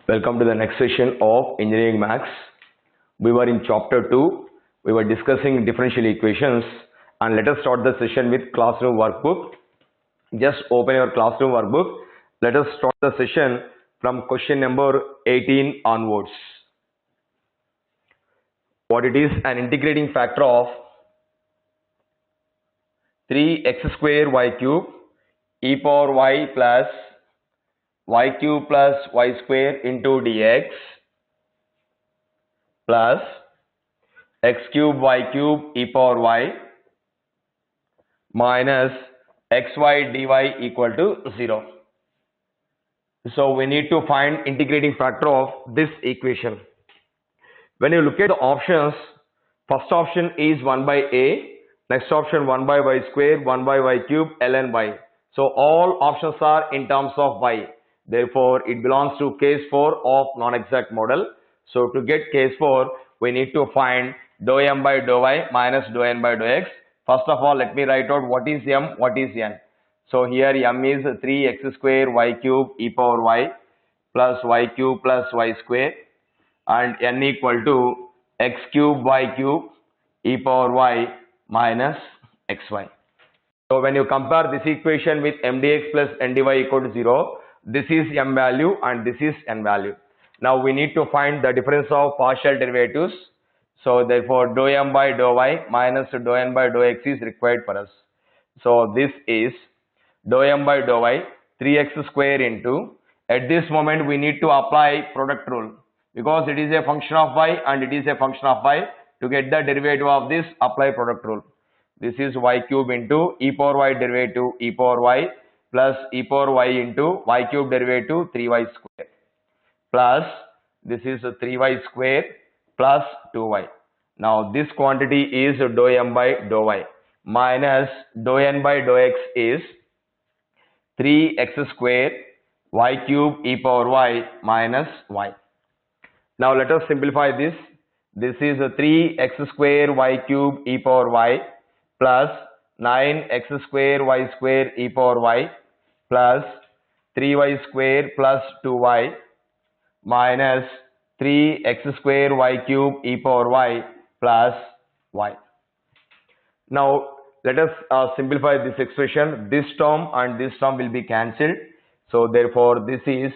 Welcome to the next session of Engineering Maths. We were in chapter 2. We were discussing differential equations, and let us start the session with classroom workbook. Just open your classroom workbook. Let us start the session from question number 18 onwards. What it is? An integrating factor of 3x square y cube e power y plus y cube plus y square into dx plus x cube y cube e power y minus xy dy equal to 0. So we need to find integrating factor of this equation. When you look at the options, first option is 1 by a, next option 1 by y square, 1 by y cube, ln y. So all options are in terms of y. Therefore, it belongs to case 4 of non-exact model. So to get case 4, we need to find dou m by dou y minus dou n by dou x. First of all, let me write out what is m, what is n. So here m is 3x square y cube e power y plus y cube plus y square, and n equal to x cube y cube e power y minus xy. So when you compare this equation with m dx plus n dy equal to 0, this is m value and this is n value. Now we need to find the difference of partial derivatives. So therefore dou m by dou y minus dou n by dou x is required for us. So this is dou m by dou y 3x square into, at this moment we need to apply product rule because it is a function of y and it is a function of y. To get the derivative of this, apply product rule. This is y cube into e power y derivative e power y plus e power y into y cube derivative 3y square plus this is 3y square plus 2y. Now this quantity is dou m by dou y minus dou n by dou x is 3x square y cube e power y minus y. Now let us simplify this. This is 3x square y cube e power y plus 9x square y square e power y plus 3y square plus 2y minus 3x square y cube e power y plus y. Now let us simplify this expression. This term and this term will be cancelled. So therefore this is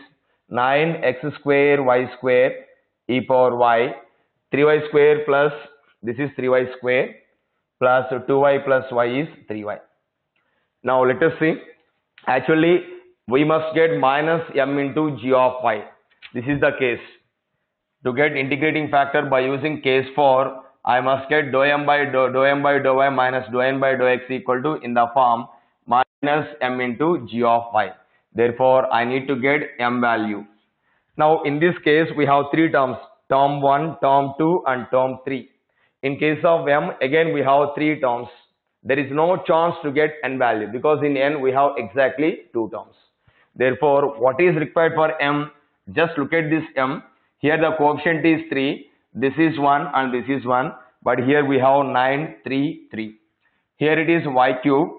9x square y square e power y, 3y square plus this is 3y square plus 2y plus y is 3y. Now let us see. Actually we must get minus m into g of y. This is the case. To get integrating factor by using case 4, I must get dou m by dou y minus dou n by dou x equal to in the form minus m into g of y. Therefore I need to get m value. Now in this case we have three terms, term 1, term 2 and term 3. In case of m, again we have three terms. There is no chance to get n value because in n we have exactly two terms. Therefore what is required for m? Just look at this m. Here the coefficient is 3. This is 1 and this is 1. But here we have 9, 3, 3. Here it is y cube,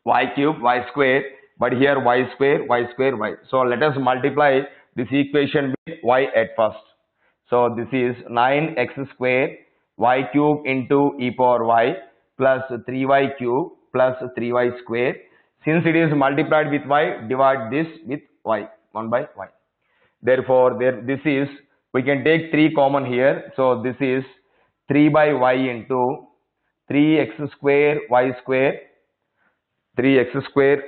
y square. But here y square, y square, y. So let us multiply this equation with y at first. So this is 9x square y cube into e power y plus 3y cube plus 3y square. Since it is multiplied with y, divide this with y, 1 by y. Therefore this is, we can take 3 common here. So this is 3 by y into 3x square y square, 3x square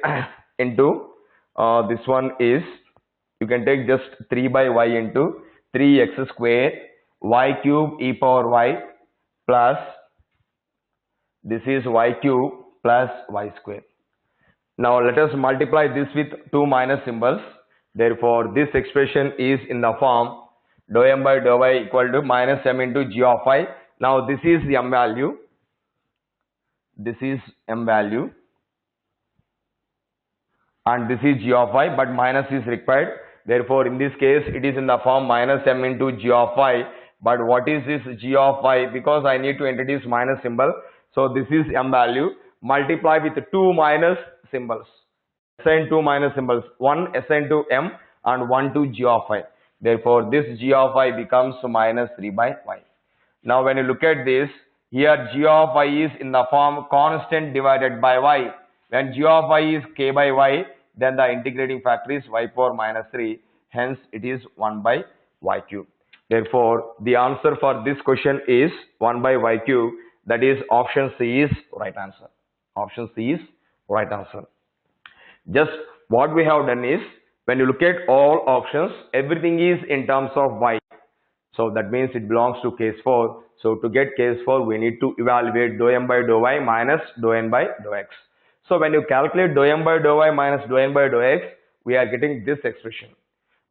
into this one is, you can take just 3 by y into 3x square y cube e power y plus this is y cube plus y square. Now let us multiply this with two minus symbols. Therefore this expression is in the form dou m by dou y equal to minus m into g of y. Now this is the m value. This is m value. And this is g of y, but minus is required. Therefore in this case it is in the form minus m into g of y. But what is this g of y? Because I need to introduce minus symbol. So this is m value. Multiply with two minus symbols. Assign two minus symbols. One assigned to m and one to g of y. Therefore, this g of y becomes minus 3 by y. Now, when you look at this, here g of y is in the form constant divided by y. When g of y is k by y, then the integrating factor is y power minus 3. Hence, it is 1 by y cube. Therefore, the answer for this question is 1 by y cube. That is option C is right answer. Option C is right answer. Just what we have done is, when you look at all options, everything is in terms of y. So that means it belongs to case 4. So to get case 4, we need to evaluate dou m by dou y minus dou n by dou x. So when you calculate dou m by dou y minus dou n by dou x, we are getting this expression.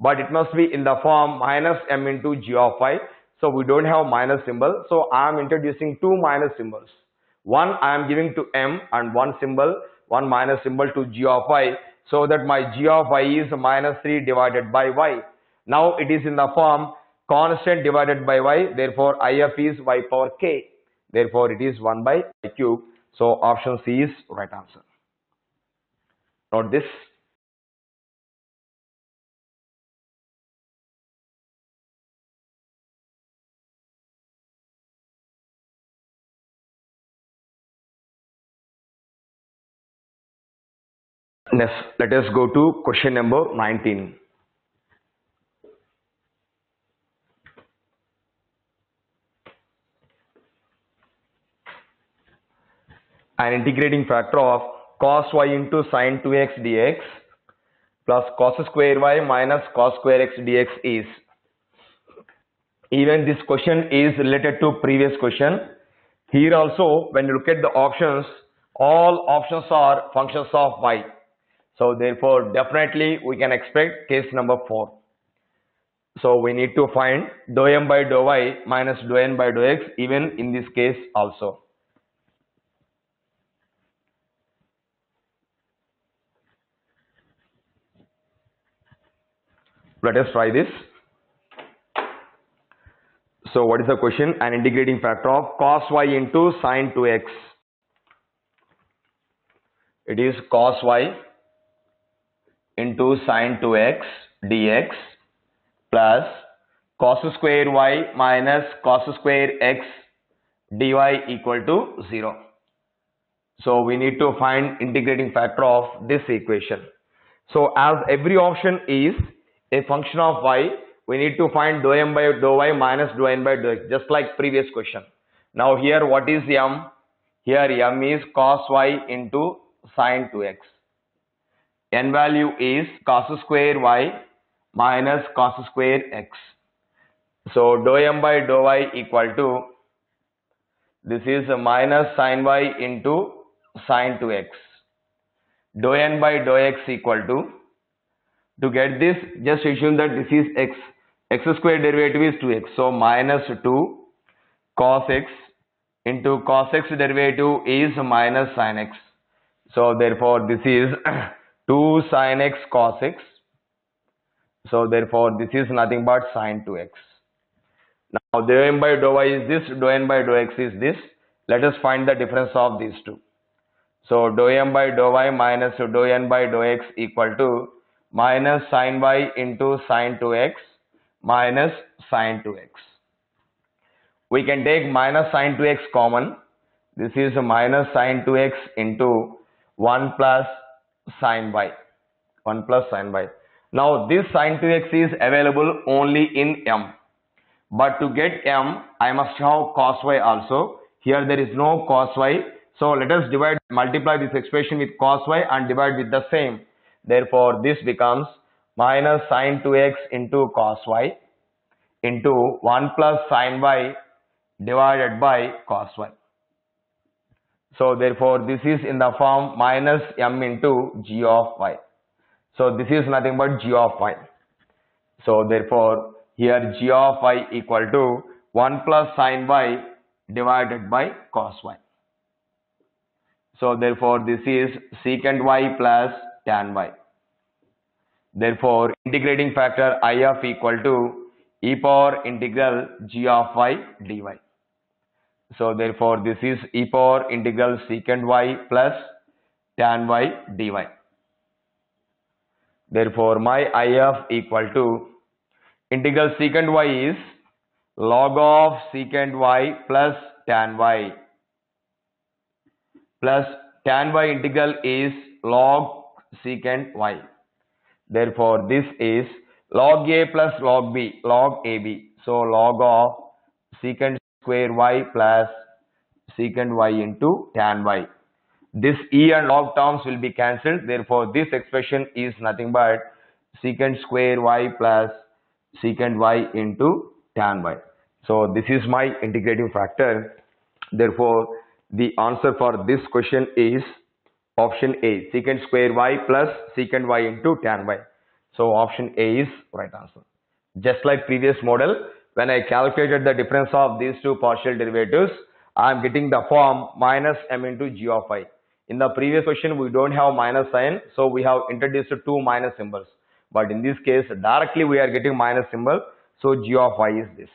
But it must be in the form minus m into g of y. So we don't have minus symbol. So I am introducing two minus symbols. One I am giving to m and one minus symbol to g of y. So that my g of y is minus 3 divided by y. Now it is in the form constant divided by y. Therefore if is y power k. Therefore it is 1 by y cube. So option C is right answer. Note this. Next, let us go to question number 19. An integrating factor of cos y into sin 2x dx plus cos square y minus cos square x dx is. Even this question is related to previous question. Here also, when you look at the options, all options are functions of y. So therefore, definitely we can expect case number 4. So we need to find dou m by dou y minus dou n by dou x even in this case also. Let us try this. So what is the question? An integrating factor of cos y into sin 2x. It is cos y into sin 2x dx plus cos square y minus cos square x dy equal to 0. So we need to find integrating factor of this equation. So as every option is a function of y, we need to find dou m by dou y minus dou n by dou x, just like previous question. Now here what is m? Here m is cos y into sin 2x. N value is cos square y minus cos square x. So dou m by dou y equal to, this is minus sin y into sin 2x. Dou n by dou x equal to get this, just assume that this is x. X square derivative is 2x. So minus 2 cos x into cos x derivative is minus sin x. So therefore this is 2 sin x cos x. So therefore this is nothing but sin 2x. Now dou m by dou y is this, dou n by dou x is this. Let us find the difference of these two. So dou m by dou y minus dou n by dou x equal to minus sin y into sin 2x minus sin 2x. We can take minus sin 2x common. This is minus sin 2x into 1 plus sin y. 1 plus sin y. Now this sin 2x is available only in m. But to get m, I must have cos y also. Here there is no cos y. So let us multiply this expression with cos y and divide with the same. Therefore this becomes minus sin 2x into cos y into 1 plus sin y divided by cos y. So therefore this is in the form minus m into g of y. So this is nothing but g of y. So therefore here g of y equal to 1 plus sin y divided by cos y. So therefore this is secant y plus tan y. Therefore integrating factor I of equal to e power integral g of y dy. So therefore this is e power integral secant y plus tan y dy. Therefore my I of equal to integral secant y is log of secant y plus tan y, plus tan y integral is log secant y. Therefore, this is log a plus log b, log ab. So, log of secant square y plus secant y into tan y. This e and log terms will be cancelled. Therefore, this expression is nothing but secant square y plus secant y into tan y. So, this is my integrating factor. Therefore, the answer for this question is option A, secant square y plus secant y into tan y. So, option A is right answer. Just like previous model, when I calculated the difference of these two partial derivatives, I am getting the form minus m into g of I. In the previous question, we don't have minus sign, so we have introduced two minus symbols. But in this case, directly we are getting minus symbol, so g of y is this.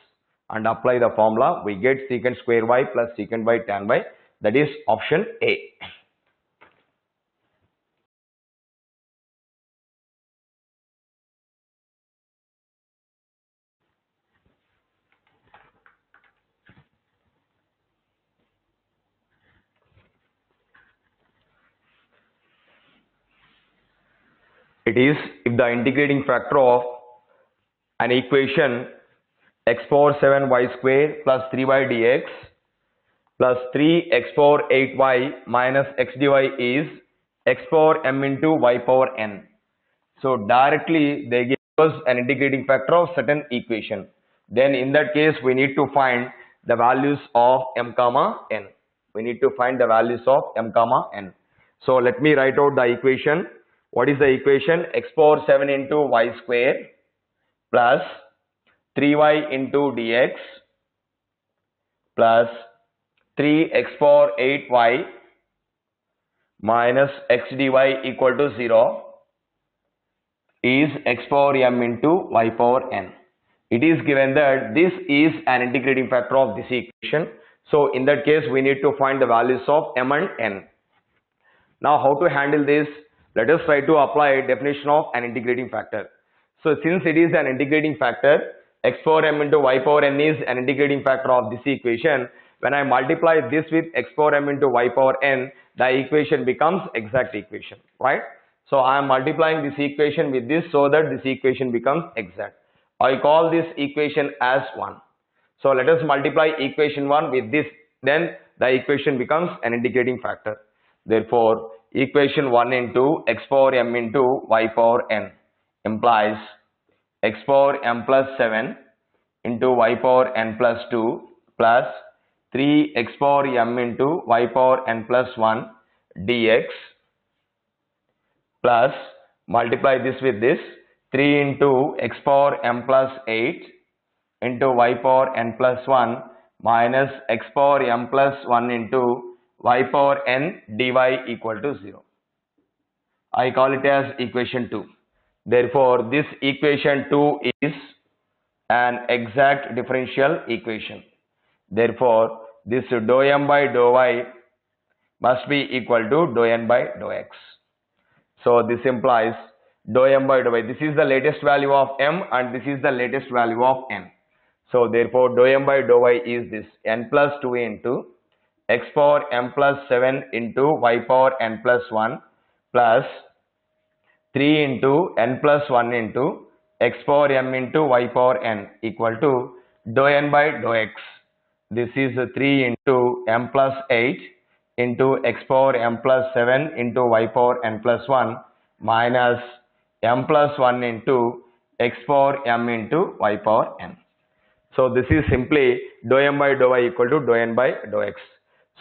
And apply the formula, we get secant square y plus secant y tan y. That is option A. It is if the integrating factor of an equation x power 7 y square plus 3y dx plus 3x power 8y minus x dy is x power m into y power n. So directly they give us an integrating factor of certain equation. Then in that case we need to find the values of m comma n. We need to find the values of m comma n. So let me write out the equation. What is the equation? X power 7 into y square plus 3y into dx plus 3x power 8y minus x dy equal to 0 is x power m into y power n. It is given that this is an integrating factor of this equation. So in that case we need to find the values of m and n. Now how to handle this? Let us try to apply definition of an integrating factor. So since it is an integrating factor, x power m into y power n is an integrating factor of this equation. When I multiply this with x power m into y power n, the equation becomes exact equation, right? So I am multiplying this equation with this so that this equation becomes exact. I call this equation as 1. So let us multiply equation 1 with this, then the equation becomes an integrating factor. Therefore, equation 1 into x power m into y power n implies x power m plus 7 into y power n plus 2 plus 3x power m into y power n plus 1 dx plus multiply this with this 3 into x power m plus 8 into y power n plus 1 minus x power m plus 1 into y power n dy equal to 0. I call it as equation 2. Therefore, this equation 2 is an exact differential equation. Therefore, this dou m by dou y must be equal to dou n by dou x. So, this implies dou m by dou y. This is the latest value of m and this is the latest value of n. So, therefore, dou m by dou y is this n plus 2 into x power m plus 7 into y power n plus 1 plus 3 into n plus 1 into x power m into y power n equal to dou n by dou x. This is 3 into m plus 8 into x power m plus 7 into y power n plus 1 minus m plus 1 into x power m into y power n. So this is simply dou m by dou y equal to dou n by dou x.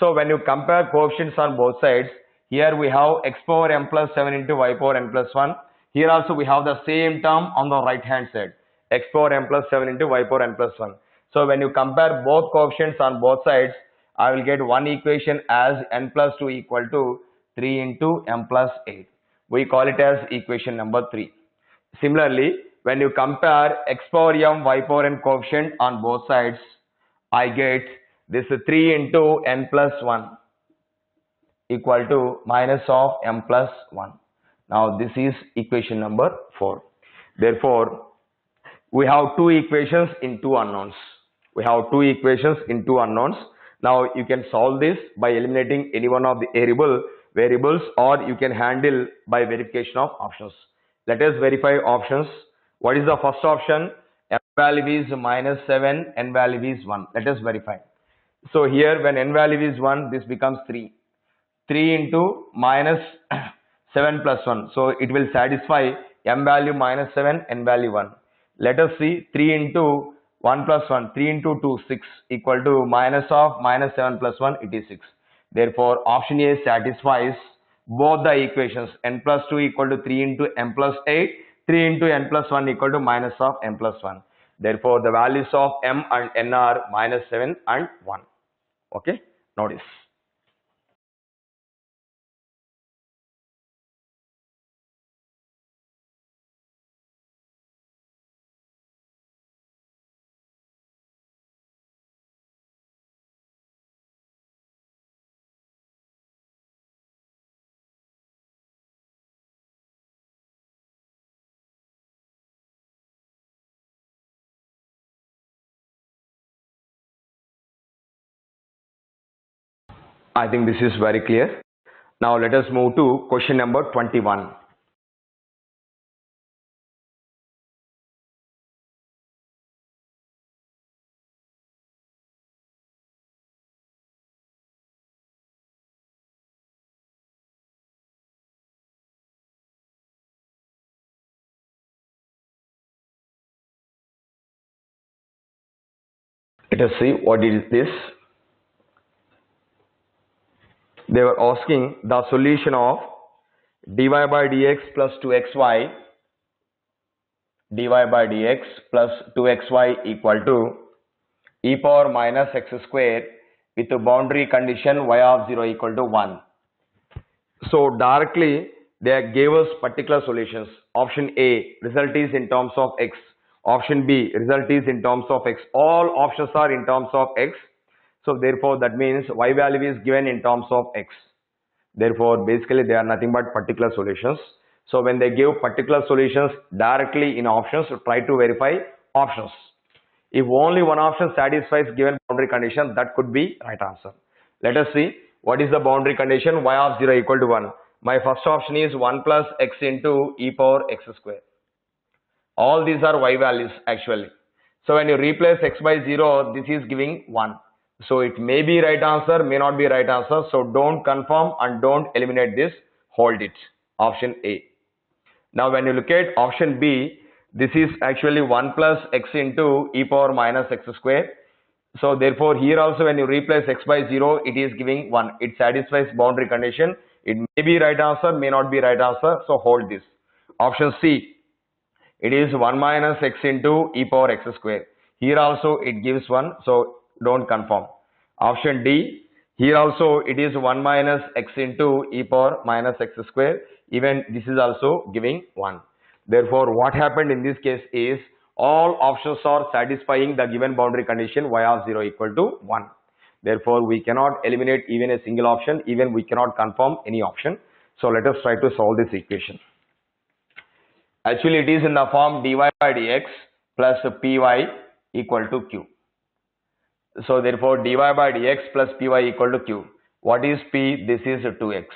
So when you compare coefficients on both sides, here we have x power m plus 7 into y power n plus 1. Here also we have the same term on the right hand side, x power m plus 7 into y power n plus 1. So when you compare both coefficients on both sides, I will get one equation as n plus 2 equal to 3 into m plus 8. We call it as equation number 3. Similarly, when you compare x power m y power n coefficient on both sides, I get this 3 into n plus 1 equal to minus of m plus 1. Now this is equation number 4. Therefore, we have two equations in two unknowns. We have two equations in two unknowns. Now you can solve this by eliminating any one of the variables, or you can handle by verification of options. Let us verify options. What is the first option? M value is -7, n value is 1. Let us verify. So here when n value is 1, this becomes 3. 3 into minus 7 plus 1. So it will satisfy m value -7, n value 1. Let us see 3 into 1 plus 1, 3 into 2, 6 equal to minus of -7 plus 1, it is 6. Therefore, option A satisfies both the equations. N plus 2 equal to 3 into m plus 8, 3 into n plus 1 equal to minus of m plus 1. Therefore, the values of m and n are -7 and 1. Okay, notice. I think this is very clear. Now let us move to question number 21. Let us see what is this. They were asking the solution of dy by dx plus 2xy, dy by dx plus 2xy equal to e power minus x square with a boundary condition y of 0 equal to 1. So directly they gave us particular solutions. Option A, result is in terms of x. Option B, result is in terms of x. All options are in terms of x. So therefore that means y value is given in terms of x. Therefore basically they are nothing but particular solutions. So when they give particular solutions directly in options, try to verify options. If only one option satisfies given boundary condition, that could be right answer. Let us see what is the boundary condition y of 0 equal to 1. My first option is 1 plus x into e power x square. All these are y values actually. So when you replace x by 0, this is giving 1. So it may be right answer, may not be right answer. So don't confirm and don't eliminate this. Hold it. Option A. Now when you look at option B, this is actually 1 plus x into e power minus x square. So therefore here also when you replace x by 0, it is giving 1. It satisfies boundary condition. It may be right answer, may not be right answer. So hold this. Option C, it is 1 minus x into e power x square. Here also it gives 1. So don't confirm. Option D, here also it is 1 minus x into e power minus x square. Even this is also giving 1. Therefore what happened in this case is all options are satisfying the given boundary condition y of 0 equal to 1. Therefore we cannot eliminate even a single option, even we cannot confirm any option. So let us try to solve this equation. Actually it is in the form dy by dx plus py equal to q. So therefore dy by dx plus py equal to q. What is p? This is 2x.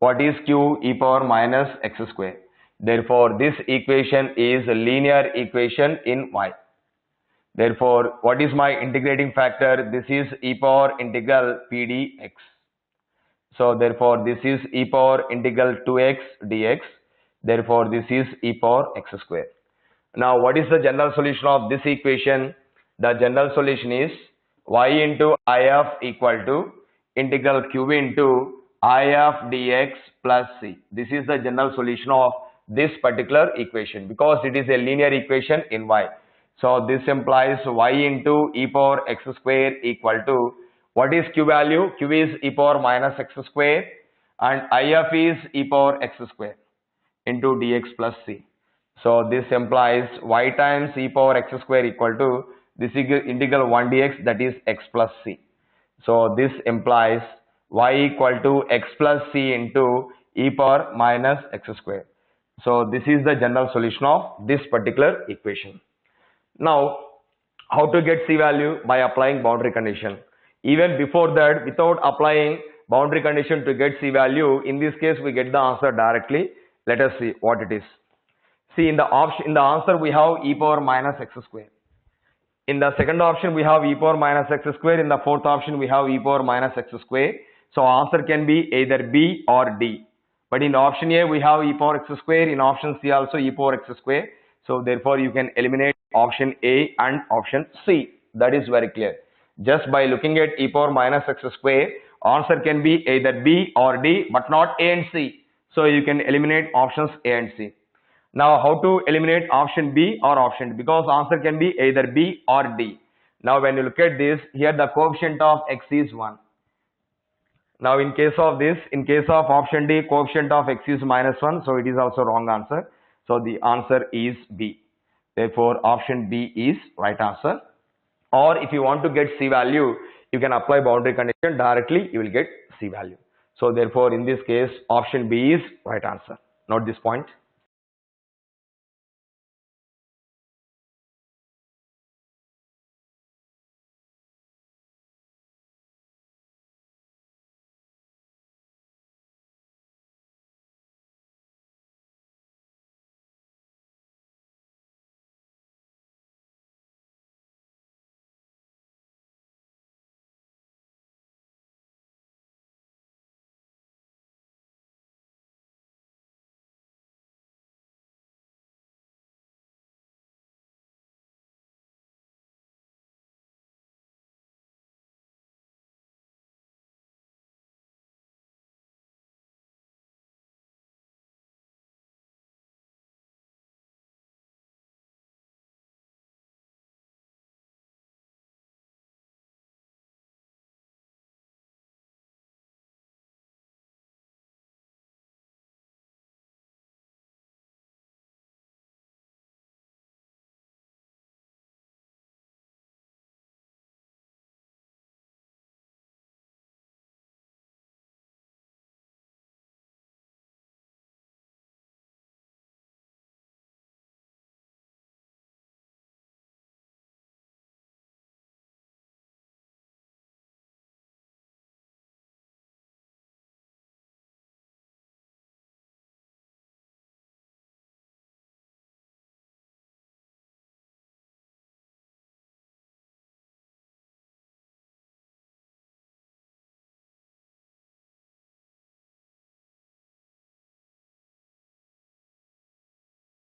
What is q? E power minus x square. Therefore this equation is a linear equation in y. Therefore what is my integrating factor? This is e power integral p dx. So therefore this is e power integral 2x dx. Therefore this is e power x square. Now what is the general solution of this equation? The general solution is y into I of equal to integral q into I of dx plus c. This is the general solution of this particular equation because it is a linear equation in y. So this implies y into e power x square equal to, what is q value? Q is e power minus x square and I of is e power x square into dx plus c. So this implies y times e power x square equal to this integral 1 dx, that is x plus c. So this implies y equal to x plus c into e power minus x square. So this is the general solution of this particular equation. Now, how to get C value? By applying boundary condition. Even before that, without applying boundary condition to get C value, in this case we get the answer directly. Let us see what it is. See, in the option, in the answer we have e power minus x square. In the second option we have e power minus x square. In the fourth option we have e power minus x square. So answer can be either B or D. But in option A we have e power x square. In option C also e power x square. So therefore you can eliminate option A and option C. That is very clear. Just by looking at e power minus x square, answer can be either B or D, but not A and C. So you can eliminate options A and C. Now how to eliminate option B or option D? Because answer can be either B or D. Now when you look at this, here the coefficient of x is 1. Now in case of this, in case of option D, coefficient of x is minus 1. So it is also wrong answer. So the answer is B. Therefore option B is right answer. Or if you want to get C value, you can apply boundary condition directly, you will get C value. So therefore in this case, option B is right answer. Note this point.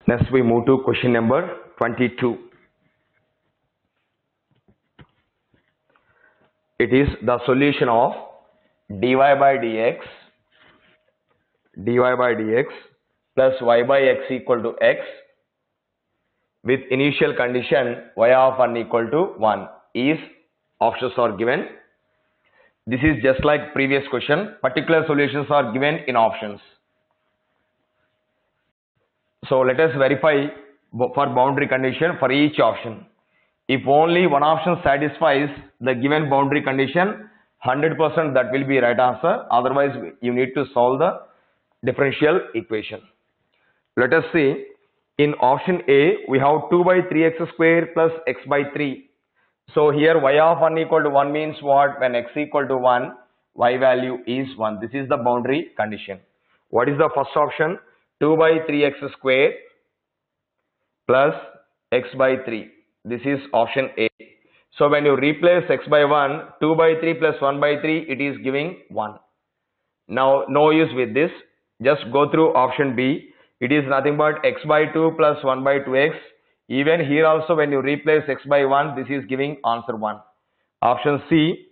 Next we move to question number 22. It is the solution of dy by dx plus y by x equal to x with initial condition y of 1 equal to 1 is options are given. This is just like previous question. Particular solutions are given in options. So let us verify for boundary condition for each option. If only one option satisfies the given boundary condition, 100% that will be right answer. Otherwise, you need to solve the differential equation. Let us see. In option A, we have 2 by 3x square plus x by 3. So here y of 1 equal to 1 means what? When x equal to 1, y value is 1. This is the boundary condition. What is the first option? 2 by 3x square plus x by 3. This is option A. So when you replace x by 1, 2 by 3 plus 1 by 3, it is giving 1. Now no use with this. Just go through option B. It is nothing but x by 2 plus 1 by 2x. Even here also when you replace x by 1, this is giving answer 1. Option C,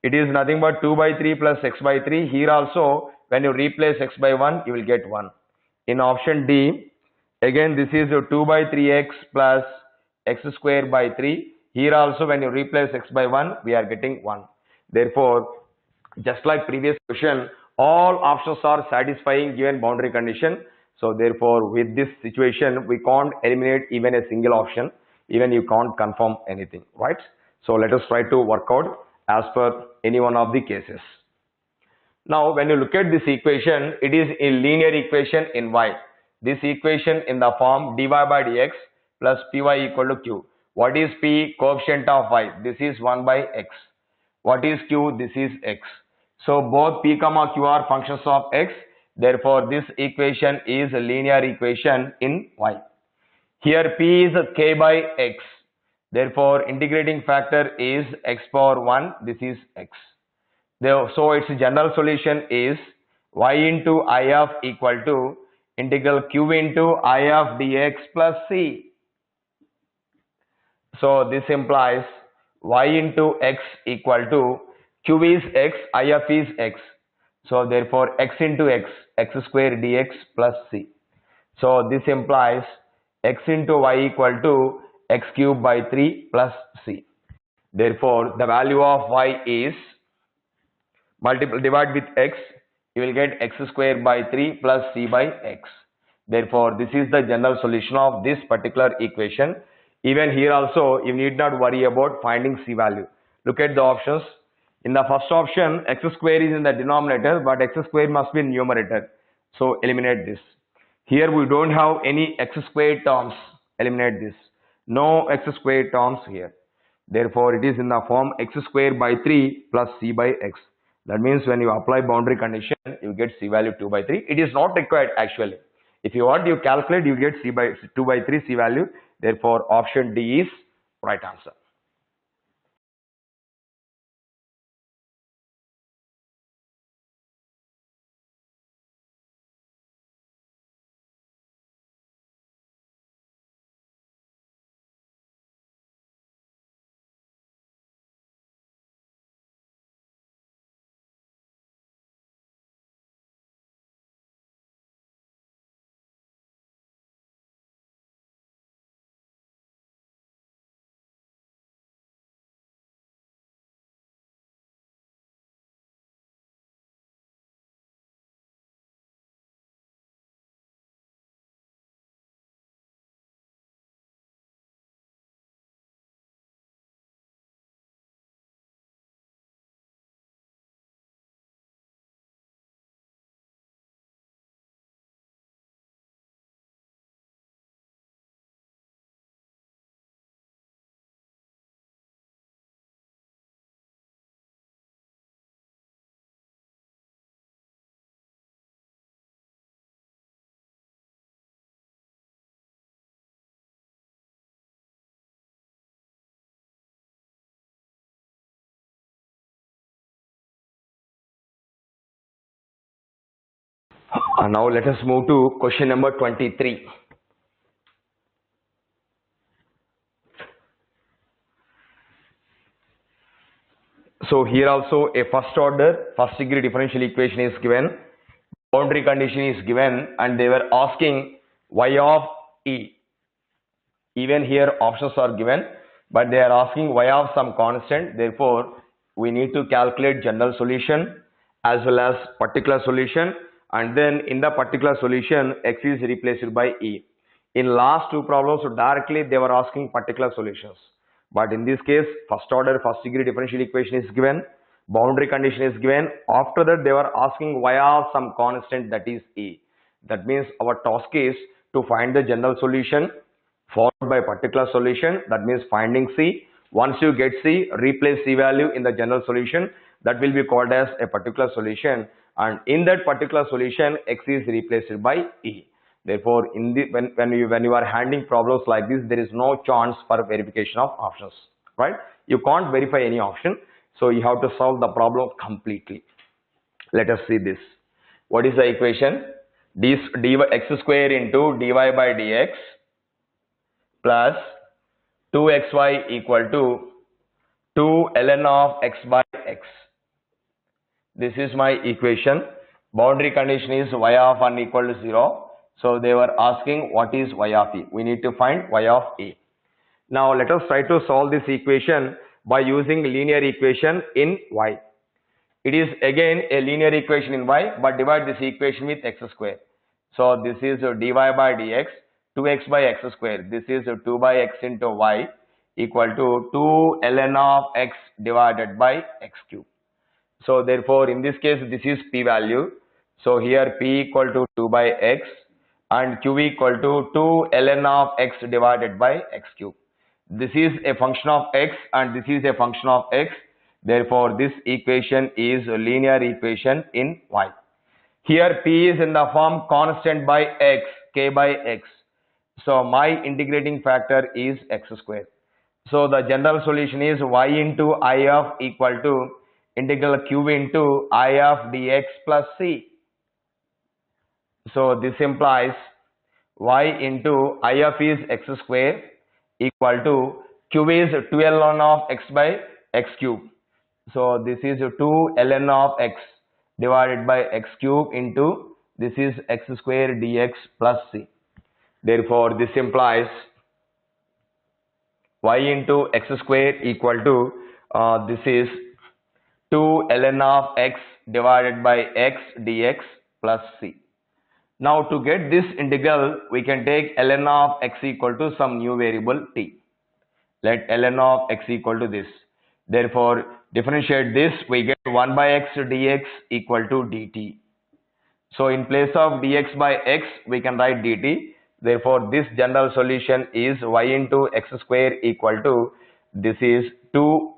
it is nothing but 2 by 3 plus x by 3. Here also when you replace x by 1, you will get 1. In option D, again this is 2 by 3x plus x square by 3. Here also when you replace x by 1, we are getting 1. Therefore, just like previous question, all options are satisfying given boundary condition. So therefore, with this situation, we can't eliminate even a single option. Even you can't confirm anything, right? So let us try to work out as per any one of the cases. Now, when you look at this equation, it is a linear equation in y. This equation in the form dy by dx plus py equal to q. What is P? Coefficient of Y. This is 1 by X. What is Q? This is X. So both P comma Q are functions of X. Therefore, this equation is a linear equation in Y. Here P is K by X. Therefore, integrating factor is X power 1. This is X. So its general solution is Y into I of equal to integral Q into I of dx plus C. So this implies Y into X equal to Q is X, I of is X. So therefore X into X square dx plus C. So this implies X into Y equal to X cube by 3 plus C. Therefore the value of Y is divide with X, you will get X square by 3 plus C by X. Therefore this is the general solution of this particular equation. Even here also you need not worry about finding C value. Look at the options. In the first option, X square is in the denominator, but X square must be in numerator. So eliminate this. Here we don't have any X square terms. Eliminate this. No X square terms here. Therefore it is in the form X square by 3 plus C by X. That means when you apply boundary condition, you get C value 2 by 3. It is not required actually. If you want, you calculate, you get C by 2 by 3 C value. Therefore, option D is right answer. Now let us move to question number 23. So here also a first order, first degree differential equation is given, boundary condition is given, and they were asking y of e. Even here options are given, but they are asking y of some constant. Therefore, we need to calculate general solution as well as particular solution, and then in the particular solution x is replaced by e. In last two problems directly they were asking particular solutions, but in this case first order first degree differential equation is given, boundary condition is given. After that they were asking y of some constant, that is e. That means our task is to find the general solution followed by particular solution, that means finding C. Once you get C, replace C value in the general solution, that will be called as a particular solution, and in that particular solution x is replaced by e. Therefore in the when you are handling problems like this, there is no chance for verification of options, right? You can't verify any option, so you have to solve the problem completely. Let us see this. What is the equation? X square into dy by dx plus 2xy equal to 2 ln of x by x. This is my equation. Boundary condition is y of 1 equal to 0. So they were asking what is y of e. We need to find y of e. Now let us try to solve this equation by using linear equation in y. It is again a linear equation in y, but divide this equation with x square. So this is dy by dx, 2x by x square. This is 2 by x into y equal to 2 ln of x divided by x cube. So therefore in this case this is p value. So here p equal to 2 by x and q equal to 2 ln of x divided by x cube. This is a function of x and this is a function of x. Therefore, this equation is a linear equation in y. Here p is in the form constant by x, k by x. So my integrating factor is x square. So the general solution is y into I of equal to integral q into I of dx plus c. So this implies y into I of is x square equal to q is 2 ln of x by x cube. So this is 2 ln of x divided by x cube into this is x square dx plus c. Therefore, this implies y into x square equal to this is 2 ln of x divided by x dx plus c. Now to get this integral, we can take ln of x equal to some new variable t. Let ln of x equal to this. Therefore, differentiate this, we get 1 by x dx equal to dt. So in place of dx by x, we can write dt. Therefore, this general solution is y into x square equal to this is 2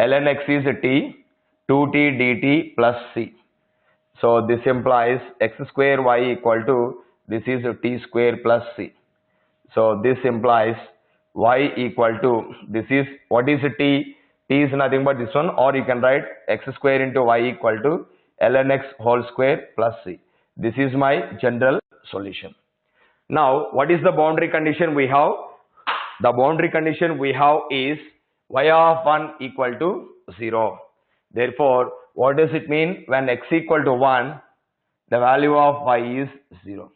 ln x is t, 2t dt plus c. So this implies x square y equal to this is t square plus c. So this implies y equal to this is what is t? T is nothing but this one, or you can write x square into y equal to ln x whole square plus c. This is my general solution. Now what is the boundary condition we have? The boundary condition we have is y of 1 equal to 0. Therefore, what does it mean? When x equal to 1, the value of y is 0.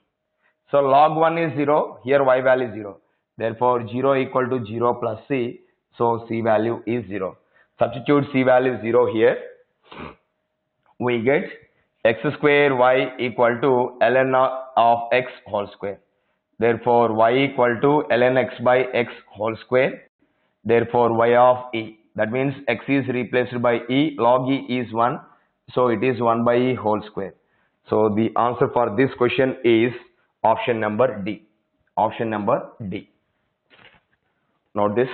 So log 1 is 0, here y value is 0. Therefore, 0 equal to 0 plus c, so c value is 0. Substitute c value is 0 here. We get x square y equal to ln of x whole square. Therefore, y equal to ln x by x whole square. Therefore, y of e. That means x is replaced by e. Log e is 1. So it is 1 by e whole square. So the answer for this question is option number D. Option number D. Note this.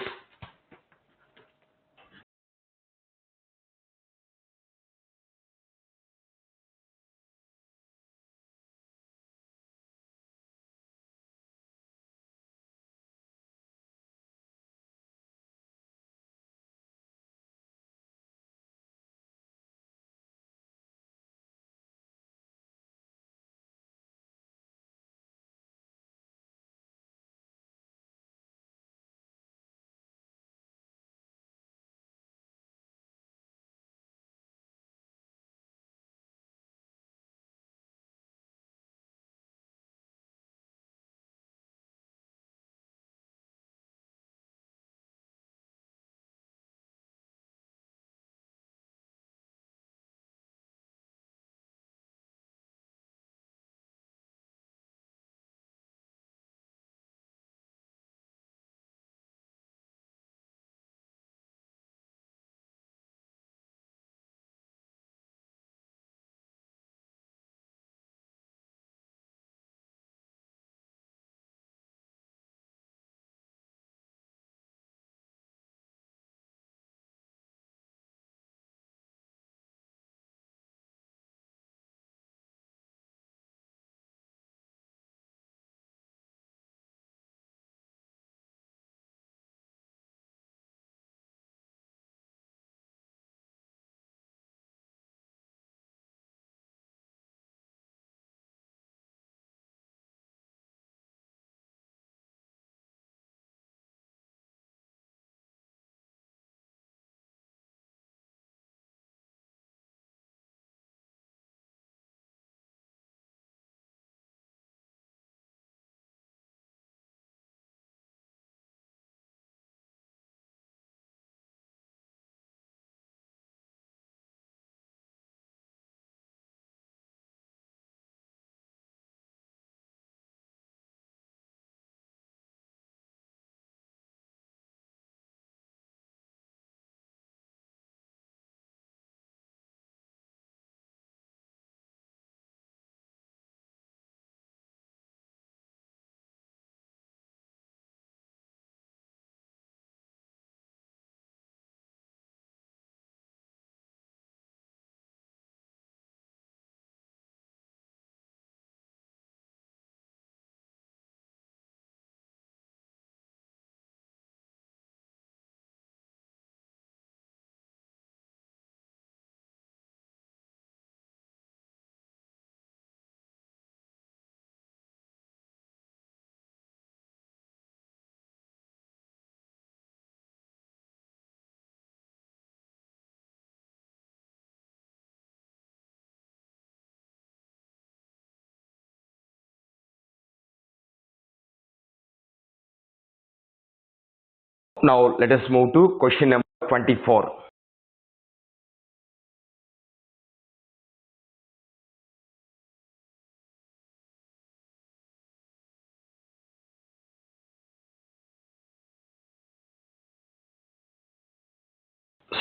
Now let us move to question number 24.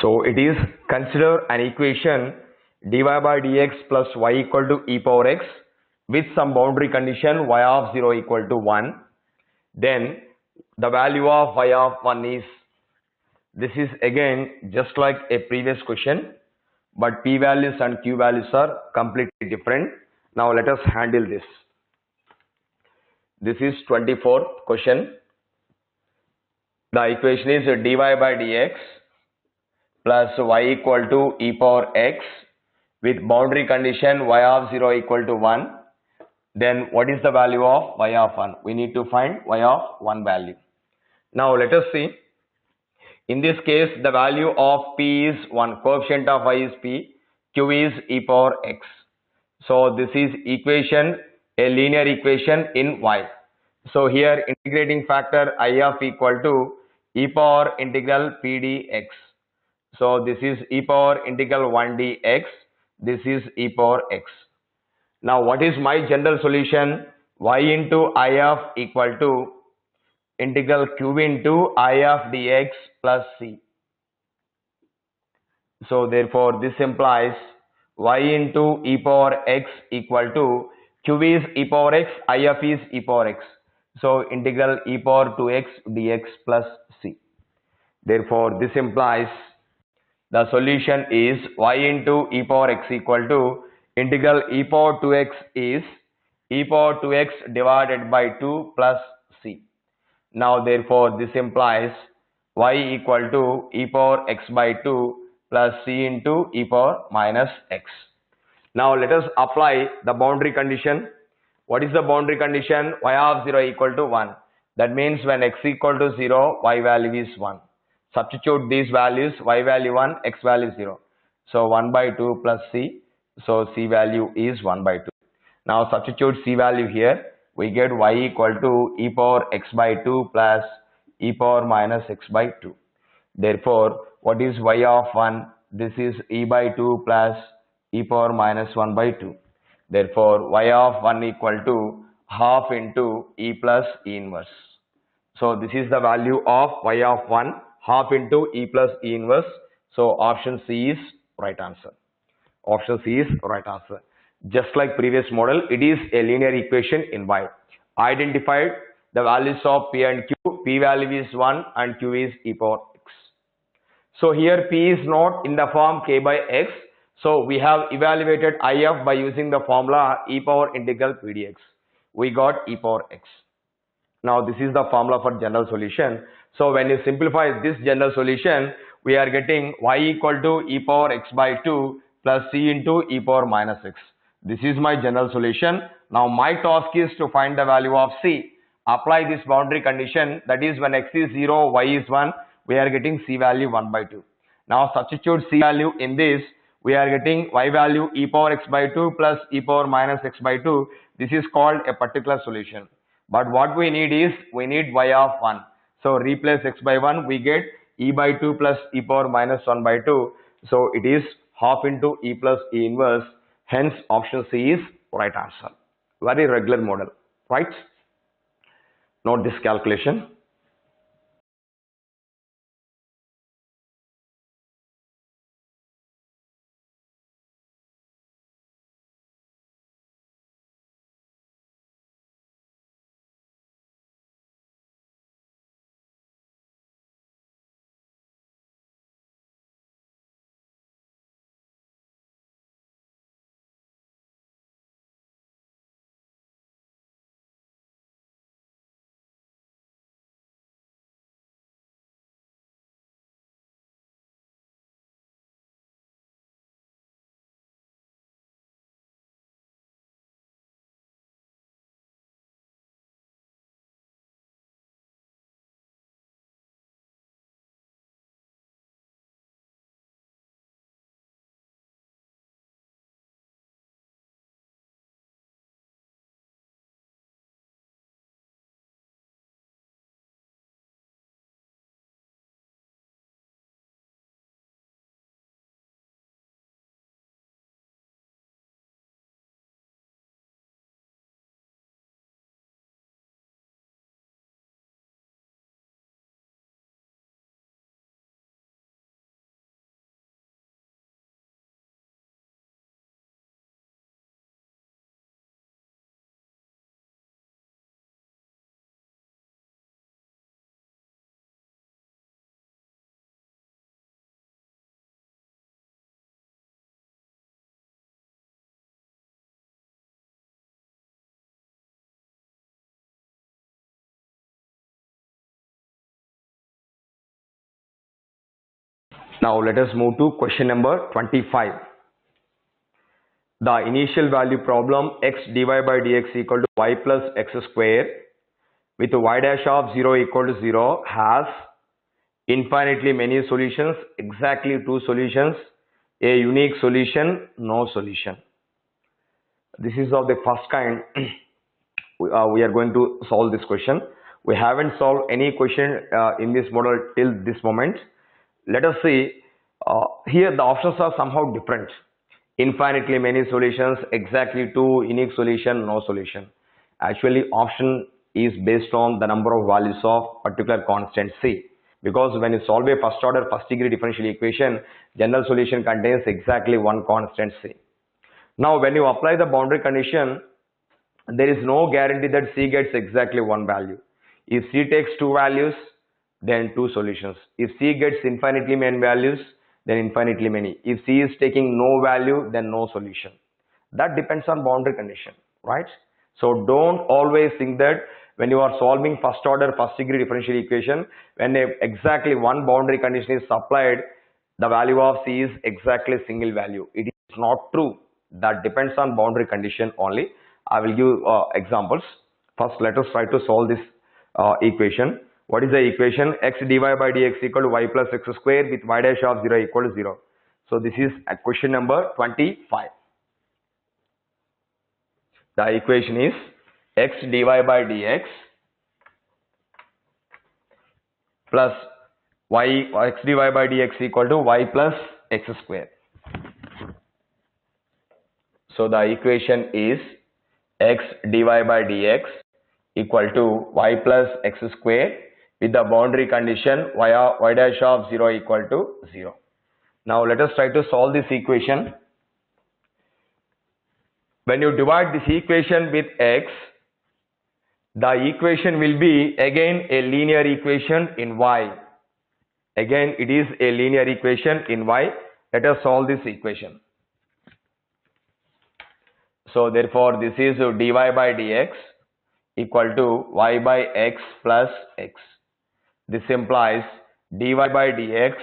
So it is, consider an equation dy by dx plus y equal to e power x with some boundary condition y of 0 equal to 1. Then the value of y of 1 is, this is again just like a previous question, but p values and q values are completely different. Now let us handle this. This is 24th question. The equation is dy by dx plus y equal to e power x with boundary condition y of 0 equal to 1. Then what is the value of y of 1? We need to find y of 1 value. Now let us see. In this case, the value of p is 1. Coefficient of y is p. Q is e power x. So this is equation, a linear equation in y. So here integrating factor I of equal to e power integral p dx. So this is e power integral 1 dx. This is e power x. Now what is my general solution? Y into I of equal to integral q into I of dx plus c. So therefore this implies y into e power x equal to q is e power x, I of is e power x. So integral e power 2x dx plus c. Therefore this implies the solution is y into e power x equal to integral e power 2x is e power 2x divided by 2 plus c. Now therefore this implies y equal to e power x by 2 plus c into e power minus x. Now let us apply the boundary condition. What is the boundary condition? Y of 0 equal to 1. That means when x equal to 0, y value is 1. Substitute these values, y value 1, x value 0. So 1 by 2 plus c. So c value is 1 by 2. Now substitute c value here. We get y equal to e power x by 2 plus e power minus x by 2. Therefore, what is y of 1? This is e by 2 plus e power minus 1 by 2. Therefore, y of 1 equal to half into e plus e inverse. So this is the value of y of 1, half into e plus e inverse. So option C is right answer. Option C is right answer. Just like previous model, it is a linear equation in y. Identified the values of p and q. P value is 1 and q is e power x. So here p is not in the form k by x. So we have evaluated if by using the formula e power integral p dx. We got e power x. Now this is the formula for general solution. So when you simplify this general solution, we are getting y equal to e power x by 2 plus c into e power minus x. This is my general solution. Now my task is to find the value of c. Apply this boundary condition, that is when x is 0, y is 1, we are getting c value 1 by 2. Now substitute c value in this, we are getting y value e power x by 2 plus e power minus x by 2. This is called a particular solution. But what we need is, we need y of 1. So replace x by 1, we get e by 2 plus e power minus 1 by 2. So it is half into e plus e inverse. Hence option C is right answer. Very regular model, right? Note this calculation. Now let us move to question number 25. The initial value problem x dy by dx equal to y plus x square with y dash of 0 equal to 0 has infinitely many solutions, exactly two solutions, a unique solution, no solution. This is of the first kind. We are going to solve this question. We haven't solved any question in this model till this moment. Let us see. Here the options are somehow different. Infinitely many solutions, exactly two, unique solution, no solution. Actually, option is based on the number of values of particular constant C. Because when you solve a first order, first degree differential equation, general solution contains exactly one constant C. Now, when you apply the boundary condition, there is no guarantee that C gets exactly one value. If C takes two values, then two solutions. If C gets infinitely many values, then infinitely many. If C is taking no value, then no solution. That depends on boundary condition, right? So don't always think that when you are solving first order, first degree differential equation, when exactly one boundary condition is supplied, the value of C is exactly single value. It is not true. That depends on boundary condition only. I will give examples. First, let us try to solve this equation. What is the equation? X dy by dx equal to y plus x square with y dash of 0 equal to 0. So this is question number 25. The equation is x dy by dx plus x dy by dx equal to y plus x square. So the equation is x dy by dx equal to y plus x square with the boundary condition y dash of 0 equal to 0. Now let us try to solve this equation. When you divide this equation with x, the equation will be again a linear equation in y. Again it is a linear equation in y. Let us solve this equation. So therefore this is dy by dx equal to y by x plus x. This implies dy by dx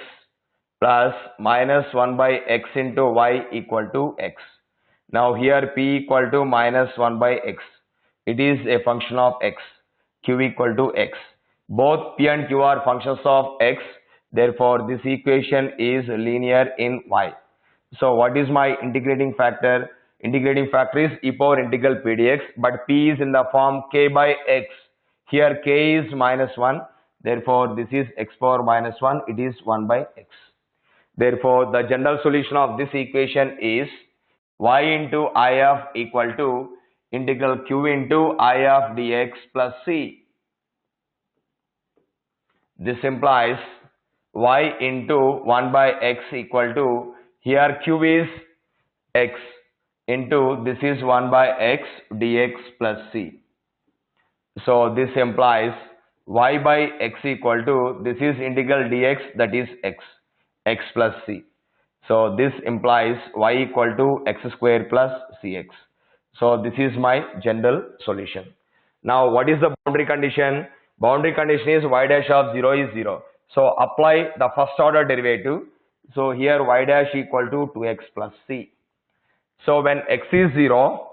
plus minus 1 by x into y equal to x. Now here p equal to minus 1 by x. It is a function of x. Q equal to x. Both p and q are functions of x. Therefore this equation is linear in y. So what is my integrating factor? Integrating factor is e power integral p dx, but p is in the form k by x. Here k is minus 1. Therefore this is x power minus 1. It is 1 by x. Therefore the general solution of this equation is y into I of equal to integral q into I of dx plus c. This implies y into 1 by x equal to, here q is x into this is 1 by x dx plus c. So this implies y by x equal to, this is integral dx, that is x plus c. So this implies y equal to x square plus cx. So this is my general solution. Now what is the boundary condition? Boundary condition is y dash of 0 is 0. So apply the first order derivative. So here y dash equal to 2x plus c. So when x is 0,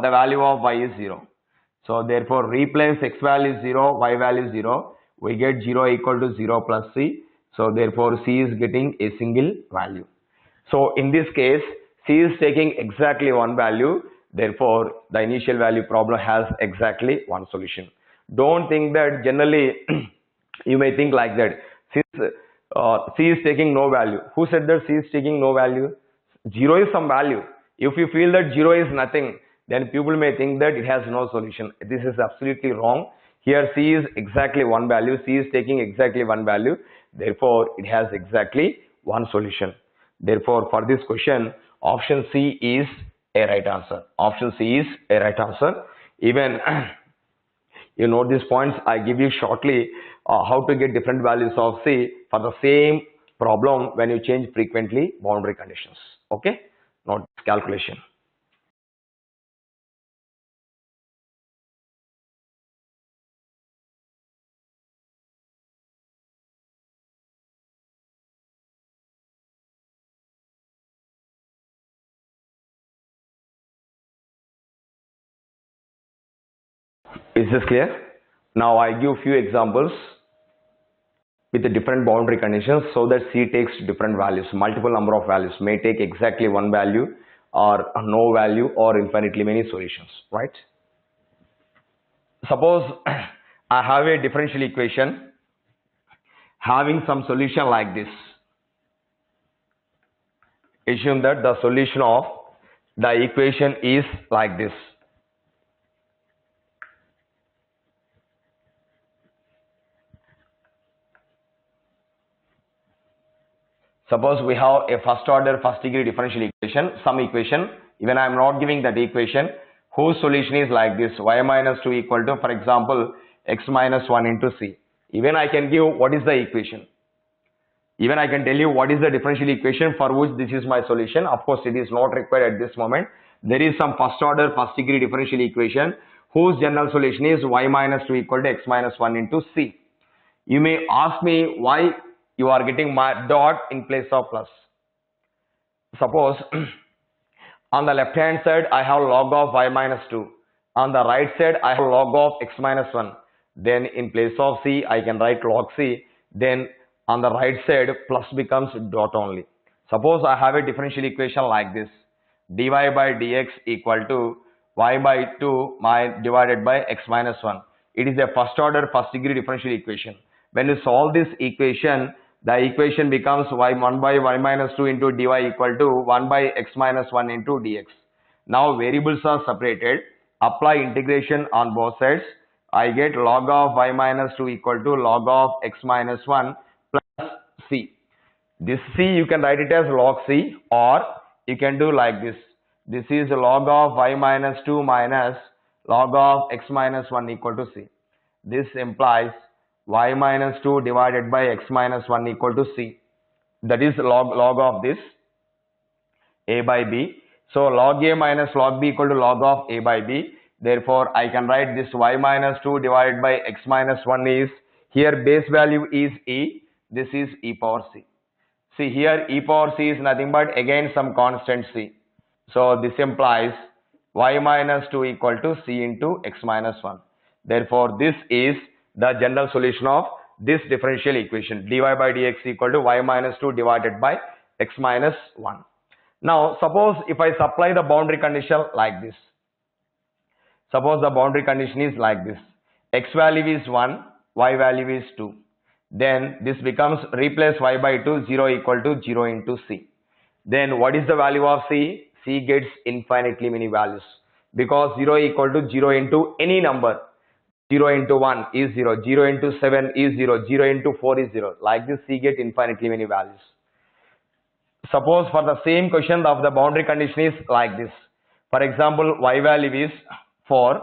the value of y is 0. So therefore replace x value is 0, y value is 0. We get 0 equal to 0 plus c. So therefore c is getting a single value. So in this case c is taking exactly one value. Therefore the initial value problem has exactly one solution. Don't think that generally you may think like that. Since c is taking no value. Who said that c is taking no value? 0 is some value. If you feel that 0 is nothing, then people may think that it has no solution. This is absolutely wrong. Here c is exactly one value. C is taking exactly one value. Therefore it has exactly one solution. Therefore for this question, option C is a right answer. Option C is a right answer. Even you note these points I give you shortly, how to get different values of C for the same problem when you change frequently boundary conditions. Okay, note calculation. Is this clear? Now I give few examples with the different boundary conditions so that C takes different values, multiple number of values, may take exactly one value or no value or infinitely many solutions, right? Suppose I have a differential equation having some solution like this. Assume that the solution of the equation is like this. Suppose we have a first order, first degree differential equation, some equation, even I am not giving that equation, whose solution is like this, y minus 2 equal to, for example, x minus 1 into c. Even I can give what is the equation. Even I can tell you what is the differential equation for which this is my solution. Of course, it is not required at this moment. There is some first order, first degree differential equation whose general solution is y minus 2 equal to x minus 1 into c. You may ask me why you are getting my dot in place of plus. Suppose on the left hand side I have log of y minus 2. On the right side I have log of x minus 1. Then in place of c I can write log c. Then on the right side plus becomes dot only. Suppose I have a differential equation like this. Dy by dx equal to y by 2 divided by x minus 1. It is a first order, first degree differential equation. When you solve this equation, the equation becomes y1 by y minus 2 into dy equal to 1 by x minus 1 into dx. Now variables are separated. Apply integration on both sides. I get log of y minus 2 equal to log of x minus 1 plus c. This c you can write it as log c, or you can do like this. This is log of y minus 2 minus log of x minus 1 equal to c. This implies y minus 2 divided by x minus 1 equal to c. That is log of this a by b. So log a minus log b equal to log of a by b. Therefore I can write this y minus 2 divided by x minus 1 is, here base value is e, this is e power c. See here e power c is nothing but again some constant c. So this implies y minus 2 equal to c into x minus 1. Therefore this is the general solution of this differential equation, dy by dx equal to y minus 2 divided by x minus 1. Now suppose if I supply the boundary condition like this. Suppose the boundary condition is like this. X value is 1, y value is 2. Then this becomes replace y by 2, 0 equal to 0 into c. Then what is the value of c? C gets infinitely many values, because 0 equal to 0 into any number. 0 into 1 is 0, 0 into 7 is 0, 0 into 4 is 0. Like this C get infinitely many values. Suppose for the same question of the boundary condition is like this. For example, y value is 4,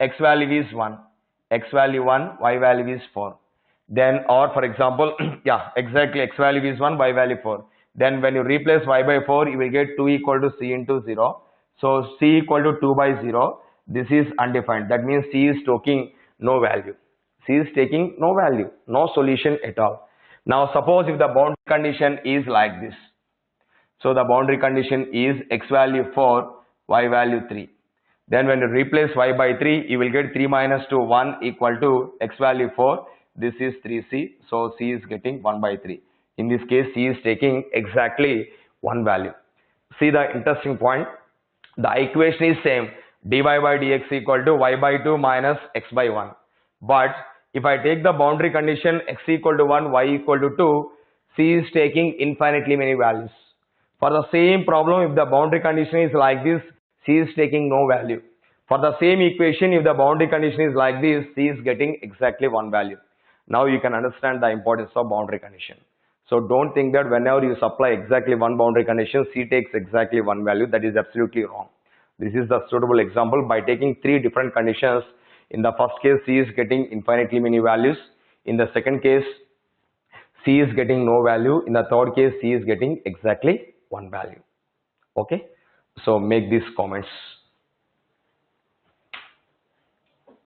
x value is 1, x value 1, y value is 4. Then, or for example, yeah, exactly, x value is 1, y value 4. Then when you replace y by 4, you will get 2 equal to c into 0. So c equal to 2 by 0. This is undefined. That means c is taking no value. C is taking no value, no solution at all. Now suppose if the boundary condition is like this. So the boundary condition is x value 4, y value 3. Then when you replace y by 3, you will get 3 minus 2, 1 equal to x value 4. This is 3c. So c is getting 1 by 3. In this case, c is taking exactly one value. See the interesting point. The equation is same. Dy by dx equal to y by 2 minus x by 1. But if I take the boundary condition x equal to 1, y equal to 2, c is taking infinitely many values. For the same problem, if the boundary condition is like this, c is taking no value. For the same equation, if the boundary condition is like this, c is getting exactly one value. Now you can understand the importance of boundary condition. So don't think that whenever you supply exactly one boundary condition, c takes exactly one value. That is absolutely wrong. This is the suitable example. By taking three different conditions, in the first case c is getting infinitely many values. In the second case c is getting no value. In the third case c is getting exactly one value. Okay, so make these comments.